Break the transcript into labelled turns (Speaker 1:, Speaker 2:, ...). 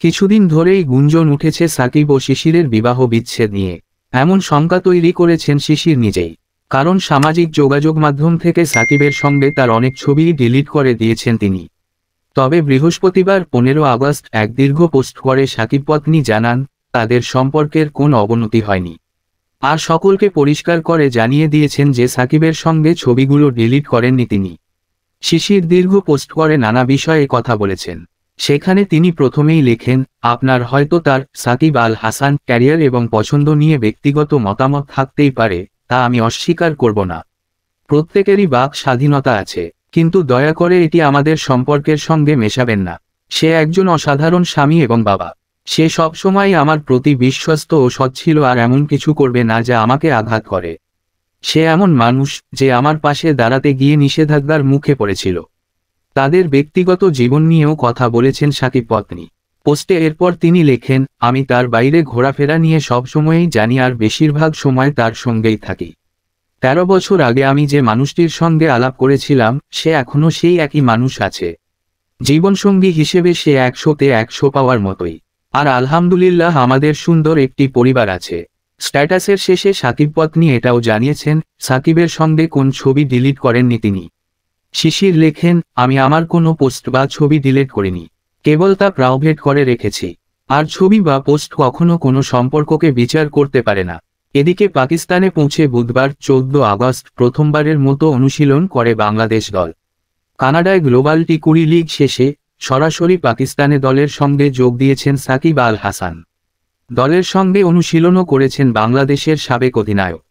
Speaker 1: কিছুদিন ধরেই গুঞ্জন উঠেছে সাকিব ও শিশিরের বিবাহ বিচ্ছেদ নিয়ে। এমন শঙ্কা তৈরি করেছেন শিশির নিজেই। কারণ সামাজিক যোগাযোগ মাধ্যম থেকে সাকিবের সঙ্গে তার অনেক ছবি ডিলিট করে দিয়েছেন তিনি। তবে বৃহস্পতিবার 15 আগস্ট এক দীর্ঘ পোস্ট করে সাকিব পত্নী জানান, তাদের সম্পর্কের কোনো অবনতি হয়নি। আর সকলকে পরিষ্কার করে জানিয়ে দিয়েছেন যে সাকিবের সঙ্গে ছবিগুলো ডিলিট করেননি তিনি। শিশির দীর্ঘ পোস্ট করে নানা বিষয়ে কথা বলেছেন। সেখানে তিনি প্রথমেই লেখেন, আপনার হয়তো তার সাকিব আল হাসান ক্যারিয়ার এবং পছন্দ নিয়ে ব্যক্তিগত মতামত থাকতেই পারে, তা আমি অস্বীকার করব না। প্রত্যেকেরই বাক স্বাধীনতা আছে, কিন্তু দয়া করে এটি আমাদের সম্পর্কের সঙ্গে মেশাবেন না। সে একজন অসাধারণ স্বামী এবং বাবা। সে সবসময় আমার প্রতি বিশ্বস্ত ও সৎ ছিল আর এমন কিছু করবে না যা আমাকে আঘাত করে। সে এমন মানুষ যে আমার পাশে দাঁড়াতে গিয়ে নিষেধাজ্ঞার মুখে পড়েছিল। তাদের ব্যক্তিগত জীবন নিয়েও কথা বলেছেন সাকিব পত্নী। পোস্টে এরপর তিনি লেখেন, আমি তার বাইরে ঘোরাফেরা নিয়ে সবসময়ই জানি আর বেশিরভাগ সময় তার সঙ্গেই থাকি। 13 বছর আগে আমি যে মানুষটির সঙ্গে আলাপ করেছিলাম সে এখনও সেই একই মানুষ আছে। জীবনসঙ্গী হিসেবে সে 100-তে 100 পাওয়ার মতোই। আর আলহামদুলিল্লাহ আমাদের সুন্দর একটি পরিবার আছে। স্ট্যাটাসের শেষে সাকিব পত্নী এটাও জানিয়েছেন, সাকিবের সঙ্গে কোন ছবি ডিলিট করেননি তিনি। শিশির লেখেন, আমি আমার কোনো পোস্ট বা ছবি ডিলিট করিনি, কেবল তা প্রাইভেট করে রেখেছি। আর ছবি বা পোস্ট কখনো কোনো সম্পর্ককে বিচার করতে পারে না। এদিকে পাকিস্তানে পৌঁছে বুধবার 14 আগস্ট প্রথমবারের মতো অনুশীলন করে বাংলাদেশ দল। কানাডায় গ্লোবাল টি20 লিগ শেষে সরাসরি পাকিস্তানে দলের সঙ্গে যোগ দিয়েছেন সাকিব আল হাসান। দলের সঙ্গে অনুশীলনও করেছেন বাংলাদেশের সাবেক অধিনায়ক।